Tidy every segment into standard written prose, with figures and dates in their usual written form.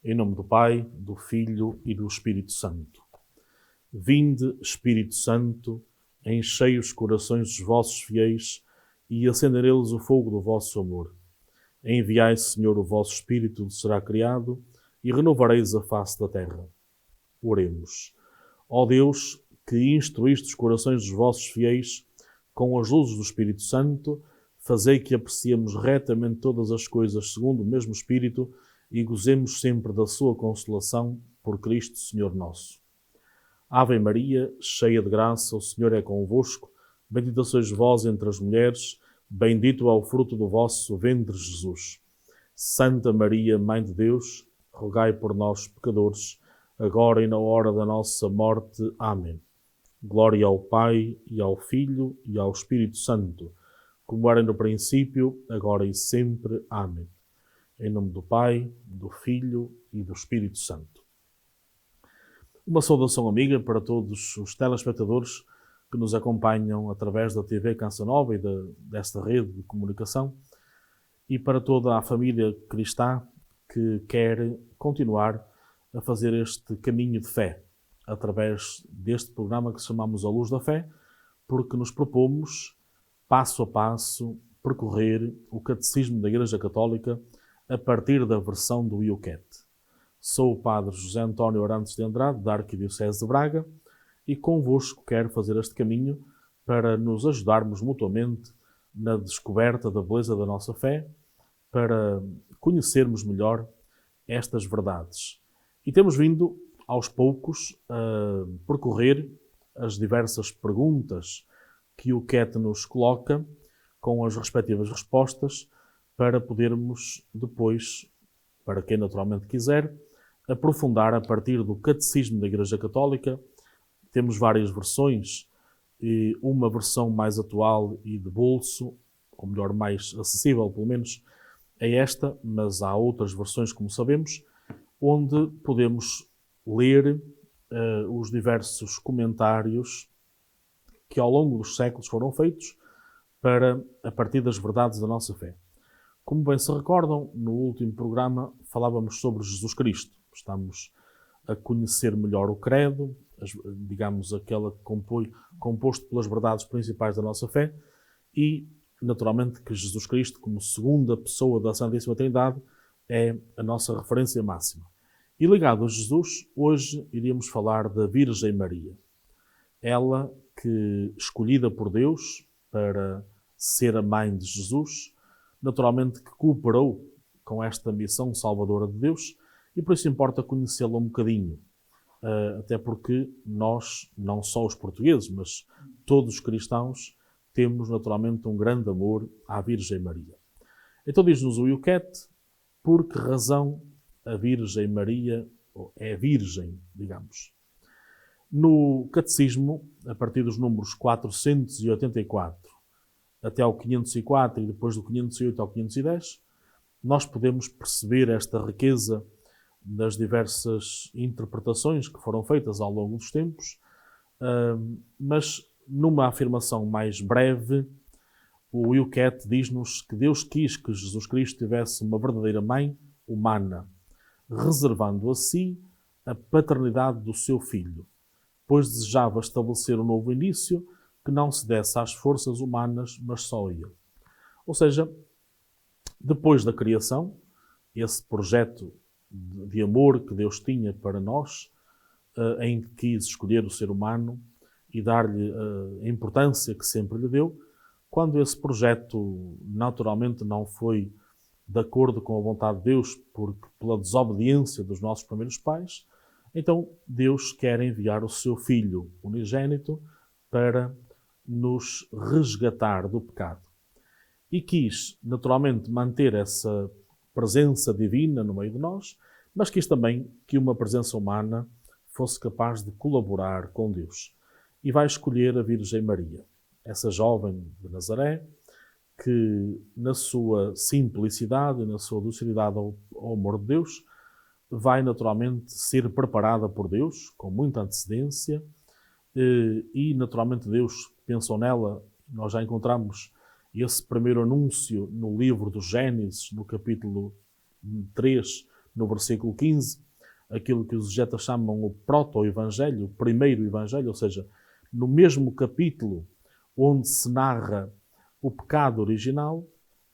Em nome do Pai, do Filho e do Espírito Santo. Vinde, Espírito Santo, enchei os corações dos vossos fiéis e acendei neles o fogo do vosso amor. Enviai, Senhor, o vosso Espírito, será criado, e renovareis a face da terra. Oremos. Ó Deus, que instruíste os corações dos vossos fiéis com as luzes do Espírito Santo, fazei que apreciemos retamente todas as coisas segundo o mesmo Espírito e gozemos sempre da sua consolação por Cristo, Senhor nosso. Ave Maria, cheia de graça, o Senhor é convosco. Bendita sois vós entre as mulheres, bendito é o fruto do vosso ventre, Jesus. Santa Maria, Mãe de Deus, rogai por nós, pecadores, agora e na hora da nossa morte. Amém. Glória ao Pai, e ao Filho, e ao Espírito Santo, como era no princípio, agora e sempre. Amém. Em nome do Pai, do Filho e do Espírito Santo. Uma saudação amiga para todos os telespectadores que nos acompanham através da TV Canção Nova e desta rede de comunicação, e para toda a família cristã que quer continuar a fazer este caminho de fé através deste programa que chamamos A Luz da Fé, porque nos propomos, passo a passo, percorrer o Catecismo da Igreja Católica a partir da versão do IUCAT. Sou o Padre José António Orantes de Andrade, da Arquidiocese de Braga, e convosco quero fazer este caminho para nos ajudarmos mutuamente na descoberta da beleza da nossa fé, para conhecermos melhor estas verdades. E temos vindo, aos poucos, a percorrer as diversas perguntas que o IUCAT nos coloca, com as respectivas respostas, para podermos depois, para quem naturalmente quiser, aprofundar a partir do Catecismo da Igreja Católica. Temos várias versões, e uma versão mais atual e de bolso, ou melhor, mais acessível pelo menos, é esta, mas há outras versões, como sabemos, onde podemos ler os diversos comentários que ao longo dos séculos foram feitos a partir das verdades da nossa fé. Como bem se recordam, no último programa falávamos sobre Jesus Cristo. Estamos a conhecer melhor o credo, digamos, aquela que composto pelas verdades principais da nossa fé, e, naturalmente, que Jesus Cristo, como segunda pessoa da Santíssima Trindade, é a nossa referência máxima. E ligado a Jesus, hoje iríamos falar da Virgem Maria. Ela que, escolhida por Deus para ser a mãe de Jesus, naturalmente que cooperou com esta missão salvadora de Deus, e por isso importa conhecê-la um bocadinho. Até porque nós, não só os portugueses, mas todos os cristãos, temos naturalmente um grande amor à Virgem Maria. Então diz-nos o IUCAT, por que razão a Virgem Maria é virgem, digamos. No Catecismo, a partir dos números 484 até ao 504 e depois do 508 ao 510, nós podemos perceber esta riqueza das diversas interpretações que foram feitas ao longo dos tempos, mas numa afirmação mais breve, o IUCAT diz-nos que Deus quis que Jesus Cristo tivesse uma verdadeira mãe humana, reservando a si a paternidade do seu filho, pois desejava estabelecer um novo início que não se desse às forças humanas, mas só a ele. Ou seja, depois da criação, esse projeto de amor que Deus tinha para nós, em que quis escolher o ser humano e dar-lhe a importância que sempre lhe deu, quando esse projeto naturalmente não foi de acordo com a vontade de Deus, porque pela desobediência dos nossos primeiros pais, então Deus quer enviar o seu Filho unigênito para nos resgatar do pecado. E quis, naturalmente, manter essa presença divina no meio de nós, mas quis também que uma presença humana fosse capaz de colaborar com Deus. E vai escolher a Virgem Maria, essa jovem de Nazaré, que na sua simplicidade e na sua docilidade ao amor de Deus, vai naturalmente ser preparada por Deus, com muita antecedência, e naturalmente Deus pensou nela. Nós já encontramos esse primeiro anúncio no livro do Gênesis, no capítulo 3, no versículo 15, aquilo que os exegetas chamam o proto-evangelho, o primeiro evangelho, ou seja, no mesmo capítulo onde se narra o pecado original,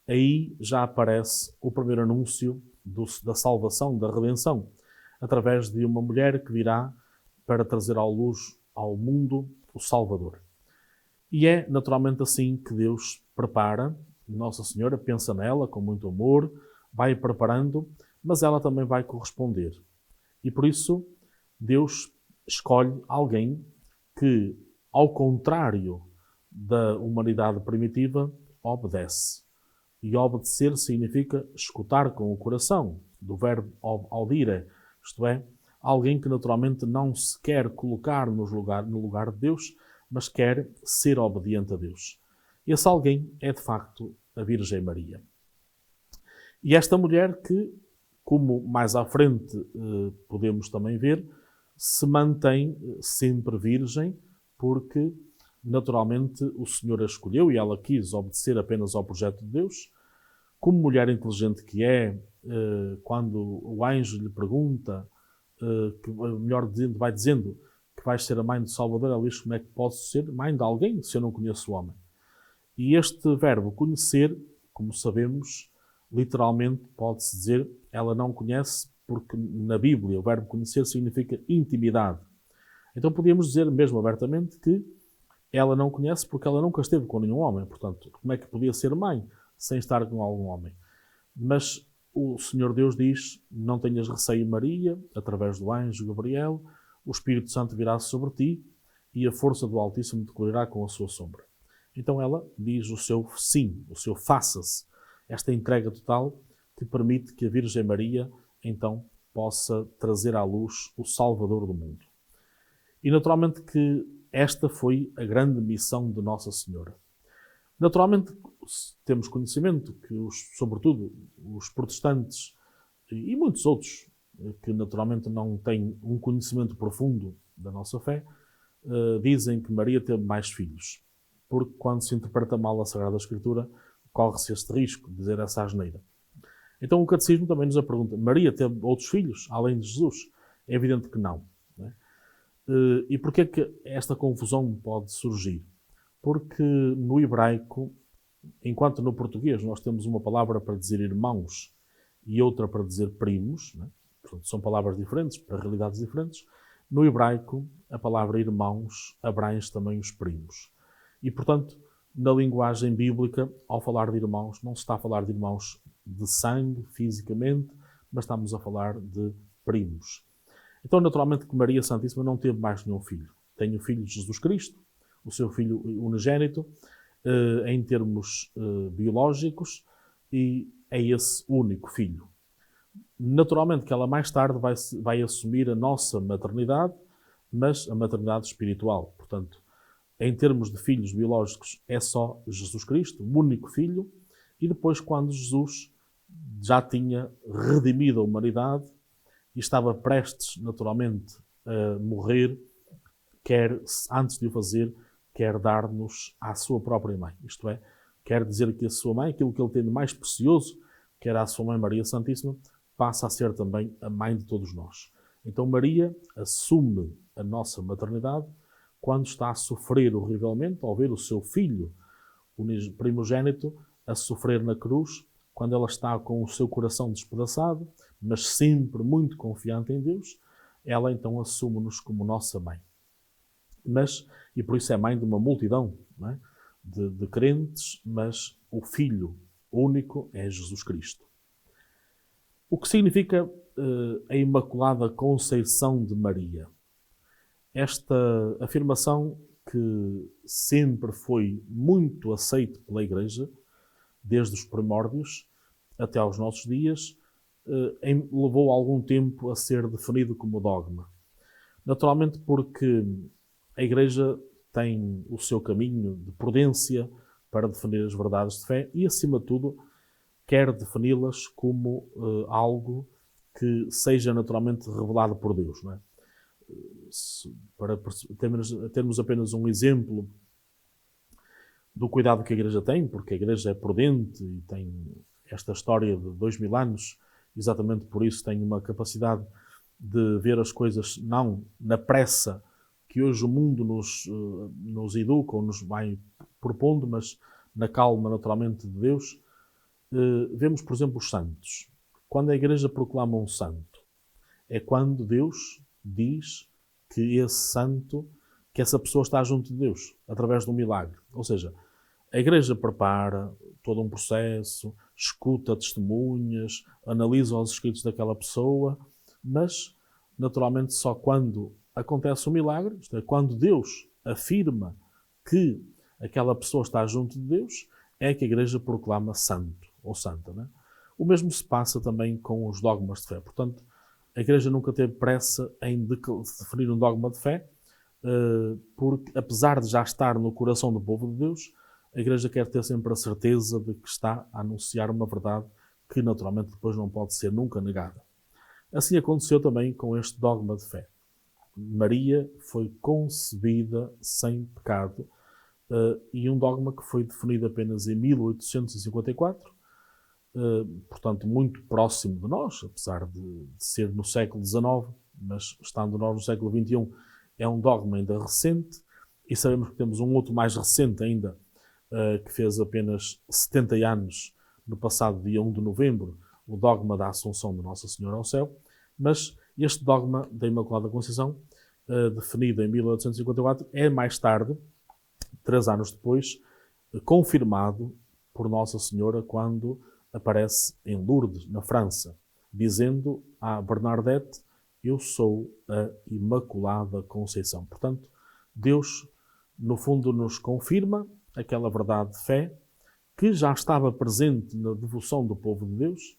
aí já aparece o primeiro anúncio da salvação, da redenção, através de uma mulher que virá para trazer à luz ao mundo o Salvador. E é naturalmente assim que Deus prepara. Nossa Senhora pensa nela com muito amor, vai preparando, mas ela também vai corresponder. E por isso Deus escolhe alguém que, ao contrário da humanidade primitiva, obedece. E obedecer significa escutar com o coração, do verbo audire, isto é, alguém que naturalmente não se quer colocar no lugar de Deus, mas quer ser obediente a Deus. Esse alguém é, de facto, a Virgem Maria. E esta mulher que, como mais à frente podemos também ver, se mantém sempre virgem, porque naturalmente o Senhor a escolheu e ela quis obedecer apenas ao projeto de Deus. Como mulher inteligente que é, quando o anjo lhe pergunta, melhor dizendo, vai dizendo que vais ser a mãe do Salvador, ela diz: como é que posso ser mãe de alguém se eu não conheço o homem? E este verbo conhecer, como sabemos, literalmente pode-se dizer, ela não conhece, porque na Bíblia o verbo conhecer significa intimidade. Então podíamos dizer mesmo abertamente que ela não conhece porque ela nunca esteve com nenhum homem. Portanto, como é que podia ser mãe sem estar com algum homem? Mas o Senhor Deus diz: não tenhas receio, Maria, através do anjo Gabriel, o Espírito Santo virá sobre ti e a força do Altíssimo te cobrirá com a sua sombra. Então ela diz o seu sim, o seu faça-se, esta entrega total que permite que a Virgem Maria então possa trazer à luz o Salvador do mundo. E naturalmente que esta foi a grande missão de Nossa Senhora. Naturalmente temos conhecimento que, sobretudo, os protestantes e muitos outros que naturalmente não têm um conhecimento profundo da nossa fé, dizem que Maria teve mais filhos. Porque quando se interpreta mal a Sagrada Escritura, corre-se este risco de dizer essa asneira. Então o Catecismo também nos pergunta: Maria teve outros filhos, além de Jesus? É evidente que não. E porquê que esta confusão pode surgir? Porque no hebraico, enquanto no português nós temos uma palavra para dizer irmãos e outra para dizer primos, portanto, são palavras diferentes, para realidades diferentes, no hebraico a palavra irmãos abrange também os primos. E, portanto, na linguagem bíblica, ao falar de irmãos, não se está a falar de irmãos de sangue, fisicamente, mas estamos a falar de primos. Então, naturalmente, que Maria Santíssima não teve mais nenhum filho. Tem o filho de Jesus Cristo, o seu filho unigênito, em termos biológicos, e é esse único filho. Naturalmente que ela mais tarde vai assumir a nossa maternidade, mas a maternidade espiritual. Portanto, em termos de filhos biológicos, é só Jesus Cristo, o único filho, e depois quando Jesus já tinha redimido a humanidade e estava prestes, naturalmente, a morrer, quer, antes de o fazer, quer dar-nos à sua própria mãe. Isto é, quer dizer que a sua mãe, aquilo que ele tem de mais precioso, que era a sua mãe Maria Santíssima, passa a ser também a mãe de todos nós. Então Maria assume a nossa maternidade quando está a sofrer horrivelmente, ao ver o seu filho, o primogênito, a sofrer na cruz, quando ela está com o seu coração despedaçado, mas sempre muito confiante em Deus, ela então assume-nos como nossa mãe. E por isso é mãe de uma multidão, não é? de crentes, mas o Filho único é Jesus Cristo. O que significa a Imaculada Conceição de Maria? Esta afirmação que sempre foi muito aceita pela Igreja, desde os primórdios até aos nossos dias, levou algum tempo a ser definido como dogma. Naturalmente porque a Igreja tem o seu caminho de prudência para definir as verdades de fé e, acima de tudo, quer defini-las como algo que seja naturalmente revelado por Deus. Não é? Para termos apenas um exemplo do cuidado que a Igreja tem, porque a Igreja é prudente e tem esta história de 2000 anos exatamente por isso tem uma capacidade de ver as coisas não na pressa que hoje o mundo nos educa ou nos vai propondo, mas na calma naturalmente de Deus. Vemos, por exemplo, os santos. Quando a Igreja proclama um santo, é quando Deus diz que esse santo, que essa pessoa está junto de Deus, através de um milagre. Ou seja, a Igreja prepara todo um processo, escuta testemunhas, analisa os escritos daquela pessoa, mas, naturalmente, só quando acontece o milagre, isto é, quando Deus afirma que aquela pessoa está junto de Deus, é que a Igreja proclama santo ou santa. Não é? O mesmo se passa também com os dogmas de fé. Portanto, a Igreja nunca teve pressa em definir um dogma de fé, porque, apesar de já estar no coração do povo de Deus, a Igreja quer ter sempre a certeza de que está a anunciar uma verdade que, naturalmente, depois não pode ser nunca negada. Assim aconteceu também com este dogma de fé. Maria foi concebida sem pecado, e um dogma que foi definido apenas em 1854, portanto muito próximo de nós, apesar de ser no século XIX, mas estando nós no século XXI, é um dogma ainda recente, e sabemos que temos um outro mais recente ainda, que fez apenas 70 anos no passado dia 1 de novembro, o dogma da Assunção de Nossa Senhora ao Céu, mas este dogma da Imaculada Conceição, definido em 1854, é mais tarde, 3 anos depois, confirmado por Nossa Senhora quando aparece em Lourdes, na França, dizendo a Bernadette: eu sou a Imaculada Conceição. Portanto, Deus, no fundo, nos confirma aquela verdade de fé que já estava presente na devoção do povo de Deus,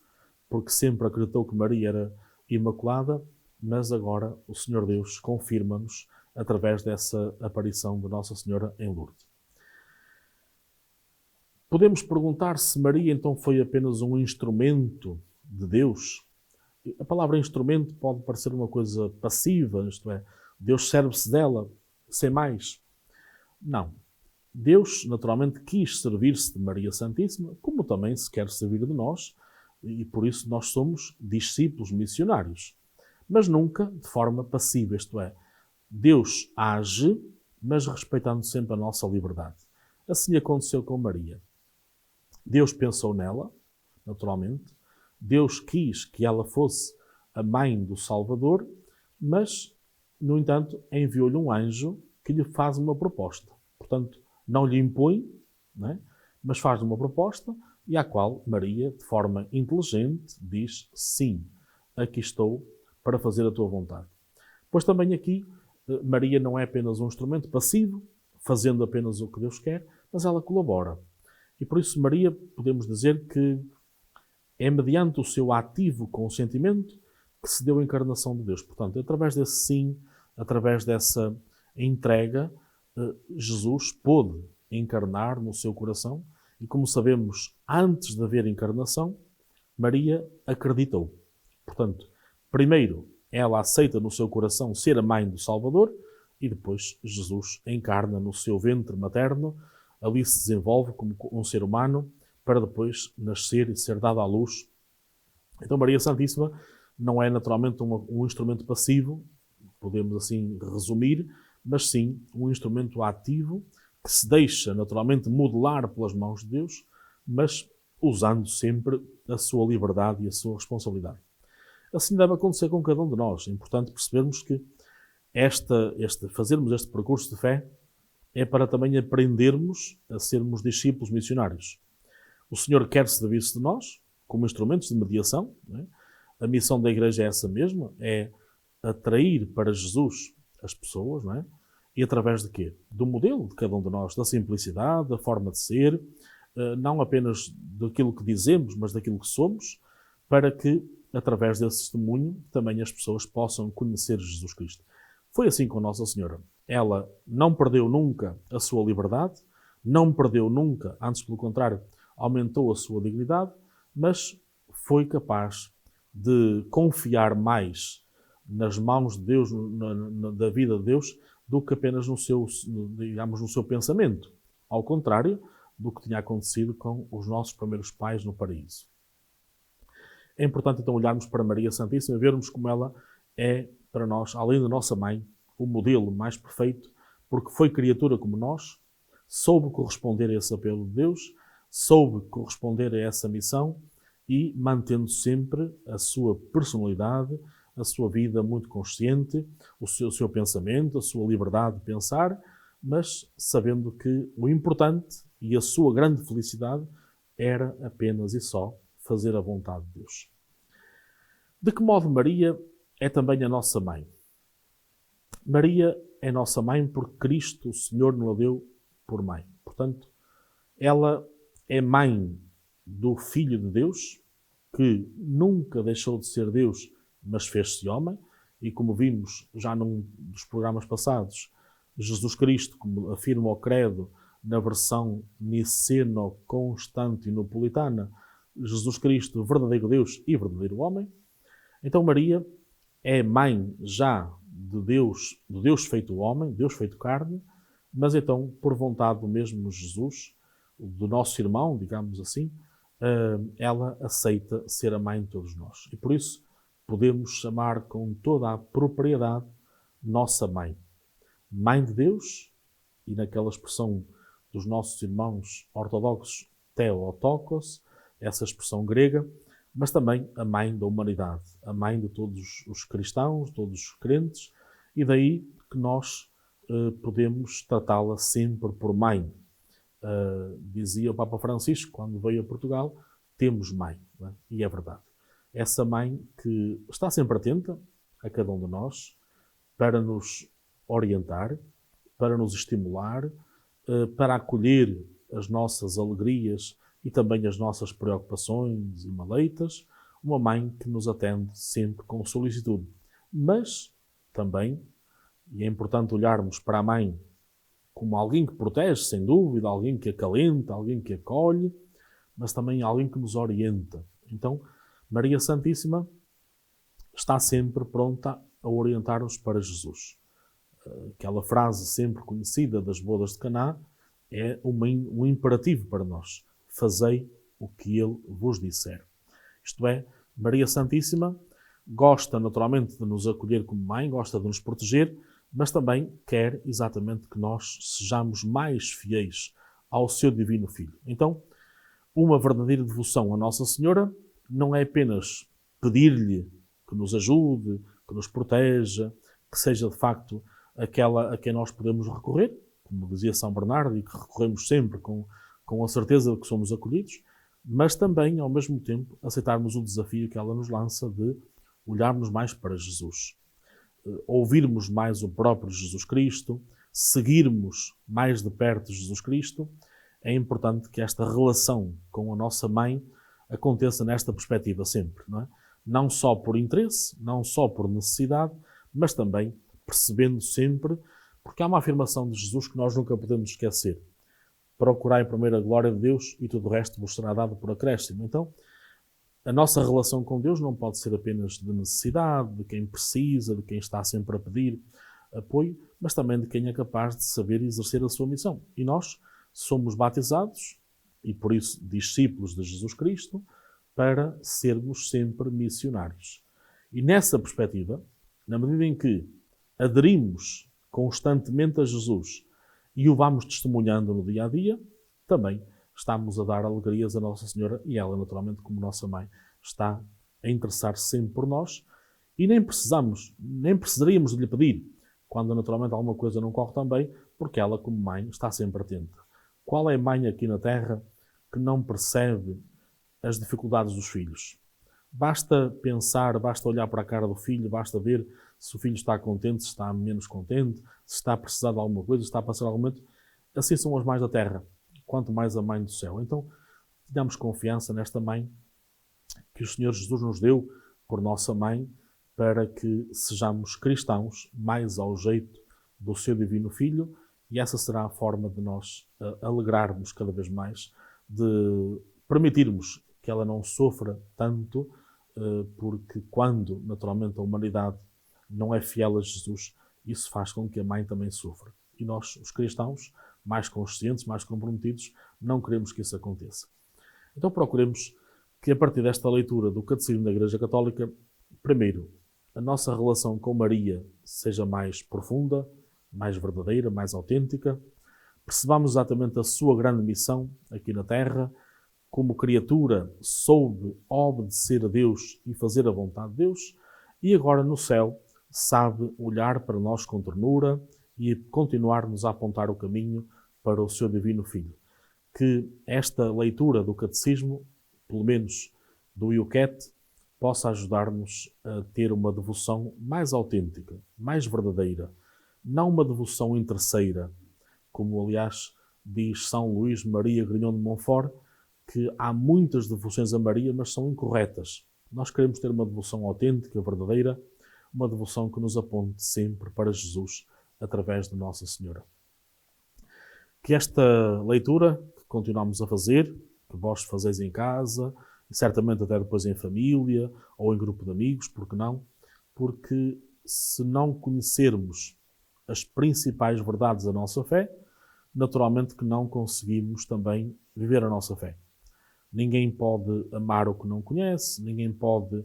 porque sempre acreditou que Maria era Imaculada, mas agora o Senhor Deus confirma-nos através dessa aparição de Nossa Senhora em Lourdes. Podemos perguntar se Maria então foi apenas um instrumento de Deus. A palavra instrumento pode parecer uma coisa passiva, isto é, Deus serve-se dela, sem mais. Não. Deus, naturalmente, quis servir-se de Maria Santíssima, como também se quer servir de nós, e por isso nós somos discípulos missionários. Mas nunca de forma passiva, isto é, Deus age, mas respeitando sempre a nossa liberdade. Assim aconteceu com Maria. Deus pensou nela, naturalmente. Deus quis que ela fosse a mãe do Salvador, mas, no entanto, enviou-lhe um anjo que lhe faz uma proposta. Portanto, não lhe impõe, não é? Mas faz uma proposta e à qual Maria, de forma inteligente, diz: sim, aqui estou para fazer a tua vontade. Pois também aqui, Maria não é apenas um instrumento passivo, fazendo apenas o que Deus quer, mas ela colabora. E por isso Maria, podemos dizer que é mediante o seu ativo consentimento que se deu a encarnação de Deus. Portanto, através desse sim, através dessa entrega, Jesus pôde encarnar no seu coração e, como sabemos, antes de haver encarnação, Maria acreditou. Portanto, primeiro ela aceita no seu coração ser a mãe do Salvador e depois Jesus encarna no seu ventre materno, ali se desenvolve como um ser humano para depois nascer e ser dado à luz. Então Maria Santíssima não é naturalmente um instrumento passivo, podemos assim resumir, mas sim um instrumento ativo que se deixa naturalmente modelar pelas mãos de Deus, mas usando sempre a sua liberdade e a sua responsabilidade. Assim deve acontecer com cada um de nós. É importante percebermos que fazermos este percurso de fé é para também aprendermos a sermos discípulos missionários. O Senhor quer servir-se de nós como instrumentos de mediação. Não é? A missão da Igreja é essa mesma, é atrair para Jesus as pessoas, não é? E através de quê? Do modelo de cada um de nós, da simplicidade, da forma de ser, não apenas daquilo que dizemos, mas daquilo que somos, para que, através desse testemunho, também as pessoas possam conhecer Jesus Cristo. Foi assim com Nossa Senhora. Ela não perdeu nunca a sua liberdade, não perdeu nunca, antes pelo contrário, aumentou a sua dignidade, mas foi capaz de confiar mais nas mãos de Deus, da vida de Deus, do que apenas no seu pensamento. Ao contrário do que tinha acontecido com os nossos primeiros pais no paraíso. É importante então olharmos para Maria Santíssima e vermos como ela é para nós, além da nossa mãe, o modelo mais perfeito, porque foi criatura como nós, soube corresponder a esse apelo de Deus, soube corresponder a essa missão e mantendo sempre a sua personalidade, a sua vida muito consciente, o seu pensamento, a sua liberdade de pensar, mas sabendo que o importante e a sua grande felicidade era apenas e só fazer a vontade de Deus. De que modo Maria é também a nossa mãe? Maria é nossa mãe porque Cristo, o Senhor, nos deu por mãe. Portanto, ela é mãe do Filho de Deus, que nunca deixou de ser Deus, mas fez-se homem. E como vimos já num dos programas passados, Jesus Cristo, como afirma o Credo, na versão niceno-constantinopolitana, Jesus Cristo, verdadeiro Deus e verdadeiro homem. Então Maria é mãe já de Deus, do Deus feito homem, Deus feito carne, mas então, por vontade do mesmo Jesus, do nosso irmão, digamos assim, ela aceita ser a mãe de todos nós. E por isso podemos chamar com toda a propriedade nossa mãe. Mãe de Deus, e naquela expressão dos nossos irmãos ortodoxos, Theotokos, essa expressão grega, mas também a mãe da humanidade, a mãe de todos os cristãos, todos os crentes, e daí que nós podemos tratá-la sempre por mãe. Dizia o Papa Francisco, quando veio a Portugal, temos mãe, não é? E é verdade. Essa mãe que está sempre atenta a cada um de nós, para nos orientar, para nos estimular, para acolher as nossas alegrias e também as nossas preocupações e maleitas, uma mãe que nos atende sempre com solicitude. Mas também, e é importante olharmos para a mãe como alguém que protege, sem dúvida, alguém que acalenta, alguém que acolhe, mas também alguém que nos orienta. Então, Maria Santíssima está sempre pronta a orientar-nos para Jesus. Aquela frase sempre conhecida das bodas de Caná é um imperativo para nós. Fazei o que ele vos disser. Isto é, Maria Santíssima gosta naturalmente de nos acolher como mãe, gosta de nos proteger, mas também quer exatamente que nós sejamos mais fiéis ao seu divino Filho. Então, uma verdadeira devoção a Nossa Senhora não é apenas pedir-lhe que nos ajude, que nos proteja, que seja de facto aquela a quem nós podemos recorrer, como dizia São Bernardo, e que recorremos sempre com a certeza de que somos acolhidos, mas também, ao mesmo tempo, aceitarmos o desafio que ela nos lança de olharmos mais para Jesus, ouvirmos mais o próprio Jesus Cristo, seguirmos mais de perto Jesus Cristo. É importante que esta relação com a nossa mãe aconteça nesta perspectiva sempre, não é? Não só por interesse, não só por necessidade, mas também percebendo sempre, porque há uma afirmação de Jesus que nós nunca podemos esquecer. Procurai primeiro a glória de Deus e tudo o resto vos será dado por acréscimo. Então, a nossa relação com Deus não pode ser apenas de necessidade, de quem precisa, de quem está sempre a pedir apoio, mas também de quem é capaz de saber exercer a sua missão. E nós somos batizados, e por isso discípulos de Jesus Cristo, para sermos sempre missionários. E nessa perspectiva, na medida em que aderimos constantemente a Jesus e o vamos testemunhando no dia a dia, também estamos a dar alegrias a Nossa Senhora e ela, naturalmente, como nossa mãe, está a interessar-se sempre por nós e nem precisaríamos de lhe pedir quando, naturalmente, alguma coisa não corre tão bem, porque ela, como mãe, está sempre atenta. Qual é a mãe aqui na Terra que não percebe as dificuldades dos filhos? Basta pensar, basta olhar para a cara do filho, basta ver se o filho está contente, se está menos contente, se está a precisar de alguma coisa, se está a passar algum momento. Assim são as mães da Terra, quanto mais a mãe do céu. Então, tenhamos confiança nesta mãe que o Senhor Jesus nos deu por nossa mãe, para que sejamos cristãos mais ao jeito do seu divino Filho, e essa será a forma de nós alegrarmos cada vez mais, de permitirmos que ela não sofra tanto, porque quando, naturalmente, a humanidade não é fiel a Jesus, isso faz com que a mãe também sofra. E nós, os cristãos, mais conscientes, mais comprometidos, não queremos que isso aconteça. Então procuremos que a partir desta leitura do Catecismo da Igreja Católica, primeiro, a nossa relação com Maria seja mais profunda, mais verdadeira, mais autêntica, percebamos exatamente a sua grande missão aqui na Terra, como criatura soube obedecer a Deus e fazer a vontade de Deus, e agora no céu sabe olhar para nós com ternura e continuar-nos a apontar o caminho para o seu Divino Filho. Que esta leitura do Catecismo, pelo menos do Yucat, possa ajudar-nos a ter uma devoção mais autêntica, mais verdadeira, não uma devoção interesseira, como aliás diz São Luís Maria Grignon de Montfort, que há muitas devoções a Maria, mas são incorretas. Nós queremos ter uma devoção autêntica, verdadeira, uma devoção que nos aponte sempre para Jesus, através de Nossa Senhora. Que esta leitura que continuamos a fazer, que vós fazeis em casa, e certamente até depois em família, ou em grupo de amigos, porque não? Porque se não conhecermos as principais verdades da nossa fé, naturalmente que não conseguimos também viver a nossa fé. Ninguém pode amar o que não conhece, ninguém pode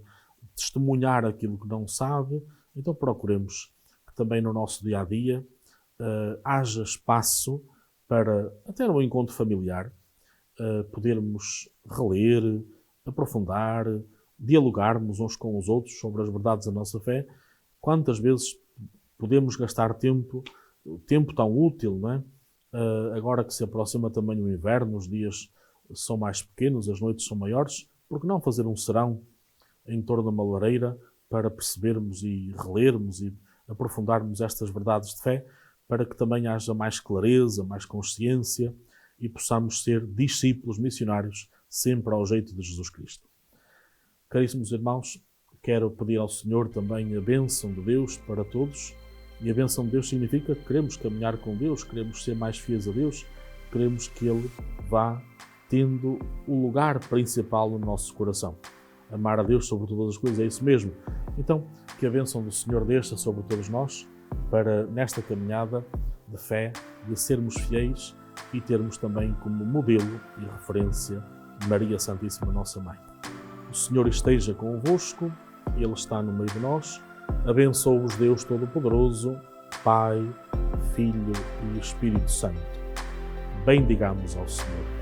testemunhar aquilo que não sabe, então procuremos que também no nosso dia-a-dia haja espaço para, até no encontro familiar, podermos reler, aprofundar, dialogarmos uns com os outros sobre as verdades da nossa fé. Quantas vezes podemos gastar tempo tão útil, não é? Agora que se aproxima também o inverno, os dias são mais pequenos, as noites são maiores, por que não fazer um serão em torno de uma lareira para percebermos e relermos e aprofundarmos estas verdades de fé, para que também haja mais clareza, mais consciência e possamos ser discípulos missionários sempre ao jeito de Jesus Cristo. Caríssimos irmãos, quero pedir ao Senhor também a bênção de Deus para todos, e a bênção de Deus significa que queremos caminhar com Deus, queremos ser mais fiéis a Deus, queremos que Ele vá tendo o lugar principal no nosso coração. Amar a Deus sobre todas as coisas, é isso mesmo. Então, que a bênção do Senhor desça sobre todos nós, para nesta caminhada de fé, de sermos fiéis e termos também como modelo e referência Maria Santíssima, nossa Mãe. O Senhor esteja convosco, Ele está no meio de nós. Abençoe-vos Deus Todo-Poderoso, Pai, Filho e Espírito Santo. Bendigamos ao Senhor.